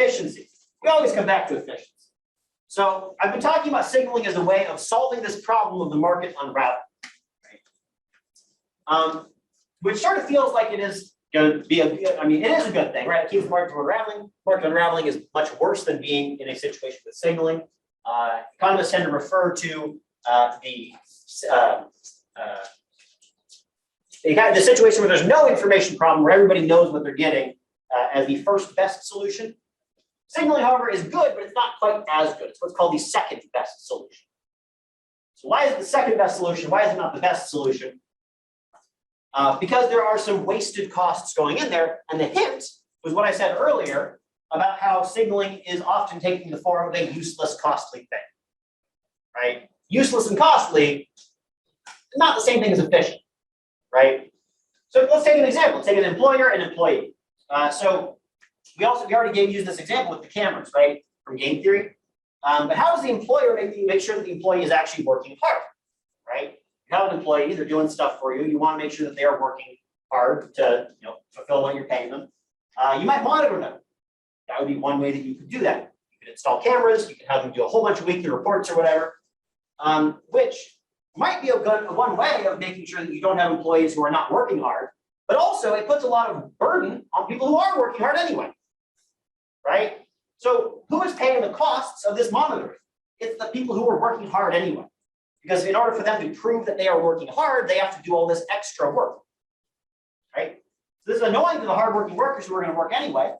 efficiency. We always come back to efficiency. So I've been talking about signaling as a way of solving this problem of the market unraveling, right? Which sort of feels like it is going to be it is a good thing, right? It keeps the market from unraveling. Market unraveling is much worse than being in a situation with signaling. Economists tend to refer to the situation where there's no information problem, where everybody knows what they're getting, as the first best solution. Signaling, however, is good, but it's not quite as good. It's what's called the second best solution. So why is it the second best solution? Why is it not the best solution? Because there are some wasted costs going in there. And the hint was what I said earlier about how signaling is often taking the form of a useless, costly thing, right? Useless and costly, not the same thing as efficient, right? So let's take an example. Let's take an employer and employee. We already used this example with the cameras, right, from game theory. But how does the employer make sure that the employee is actually working hard, right? You have an employee, they're doing stuff for you. You want to make sure that they are working hard to fulfill what you're paying them. You might monitor them. That would be one way that you could do that. You could install cameras. You could have them do a whole bunch of weekly reports or whatever, which might be one way of making sure that you don't have employees who are not working hard. But also, it puts a lot of burden on people who are working hard anyway, right? So who is paying the costs of this monitoring? It's the people who are working hard anyway. Because in order for them to prove that they are working hard, they have to do all this extra work, right? So this is annoying to the hardworking workers who are going to work anyway,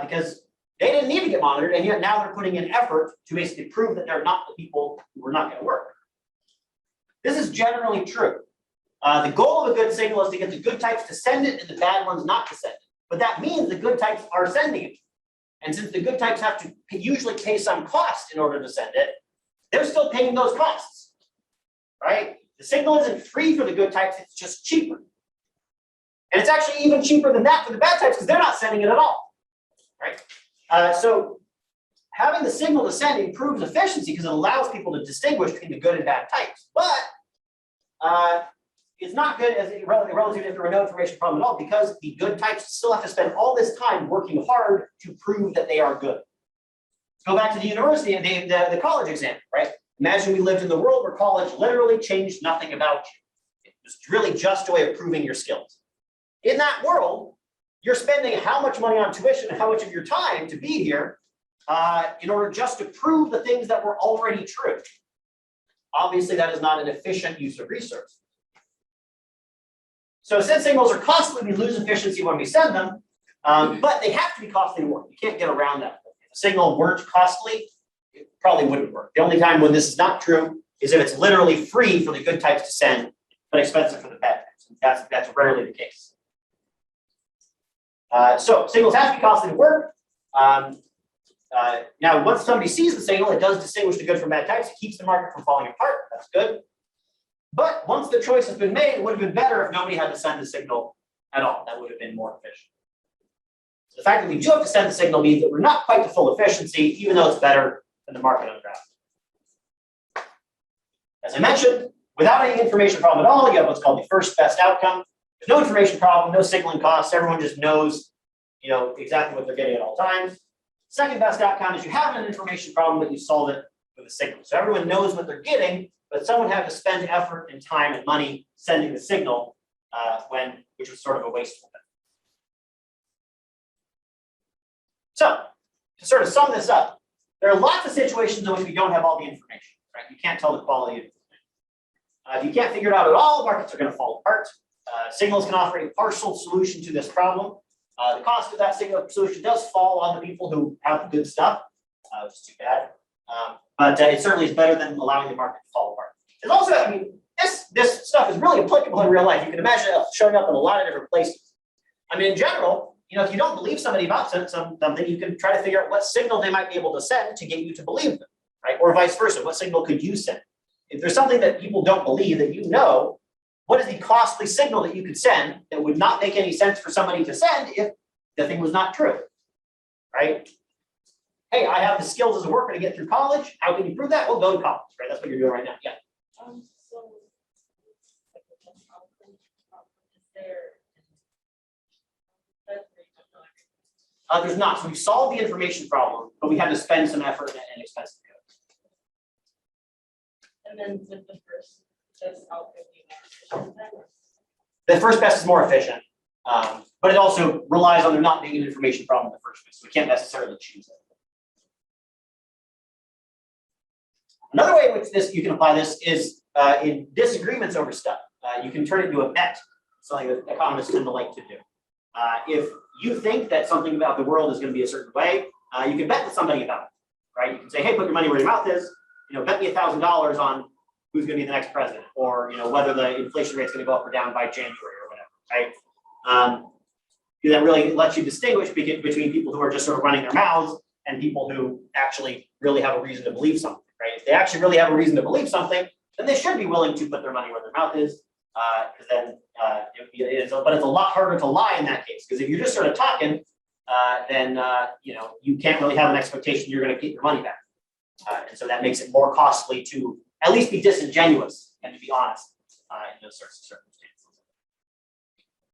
because they didn't need to get monitored, and yet now they're putting in effort to basically prove that they're not the people who are not going to work. This is generally true. The goal of a good signal is to get the good types to send it and the bad ones not to send it. But that means the good types are sending it. And since the good types have to usually pay some cost in order to send it, they're still paying those costs, right? The signal isn't free for the good types, it's just cheaper. And it's actually even cheaper than that for the bad types because they're not sending it at all, right? So having the signal to send improves efficiency because it allows people to distinguish between the good and bad types. But it's not good as relative if there were no information problem at all, because the good types still have to spend all this time working hard to prove that they are good. Go back to the university and the college example, right? Imagine we lived in the world where college literally changed nothing about you. It was really just a way of proving your skills. In that world, you're spending how much money on tuition and how much of your time to be here in order just to prove the things that were already true. Obviously, that is not an efficient use of resources. So since signals are costly, we lose efficiency when we send them, but they have to be costly to work. You can't get around that. If a signal weren't costly, it probably wouldn't work. The only time when this is not true is if it's literally free for the good types to send, but expensive for the bad types. That's rarely the case. So signals have to be costly to work. Now, once somebody sees the signal, it does distinguish the good from bad types. It keeps the market from falling apart. That's good. But once the choice has been made, it would have been better if nobody had to send the signal at all. That would have been more efficient. So the fact that we do have to send the signal means that we're not quite to full efficiency, even though it's better than the market undrafted. As I mentioned, without any information problem at all, you have what's called the first best outcome. There's no information problem, no signaling costs. Everyone just knows, exactly what they're getting at all times. Second best outcome is you have an information problem, but you solve it with a signal. So everyone knows what they're getting, but someone had to spend effort and time and money sending the signal, which was sort of a wasteful thing. So to sort of sum this up, there are lots of situations in which we don't have all the information, right? You can't tell the quality of it. If you can't figure it out at all, markets are going to fall apart. Signals can offer a partial solution to this problem. The cost of that signal solution does fall on the people who have the good stuff, which is too bad. But it certainly is better than allowing the market to fall apart. It's also, this stuff is really applicable in real life. You can imagine it showing up in a lot of different places. In general, if you don't believe somebody about something, you can try to figure out what signal they might be able to send to get you to believe them, right? Or vice versa. What signal could you send? If there's something that people don't believe that what is the costly signal that you could send that would not make any sense for somebody to send if the thing was not true, right? Hey, I have the skills as a worker to get through college. How can you prove that? Well, go to college, right? That's what you're doing right now. Yeah. There's not. So we solved the information problem, but we had to spend some effort and expense to do it. And then with the first, just out 50 minutes. The first best is more efficient, but it also relies on there not being an information problem in the first place. So we can't necessarily choose it. Another way in which you can apply this is in disagreements over stuff. You can turn it into a bet, something that economists tend to like to do. If you think that something about the world is going to be a certain way, you can bet with somebody about it, right? You can say, hey, put your money where your mouth is. Bet me $1,000 on who's going to be the next president, or whether the inflation rate is going to go up or down by January or whatever, right? That really lets you distinguish between people who are just sort of running their mouths and people who actually really have a reason to believe something, right? If they actually really have a reason to believe something, then they should be willing to put their money where their mouth is, because then but it's a lot harder to lie in that case, because if you're just sort of talking, then you can't really have an expectation you're going to get your money back, and so that makes it more costly to at least be disingenuous and to be honest in those sorts of circumstances.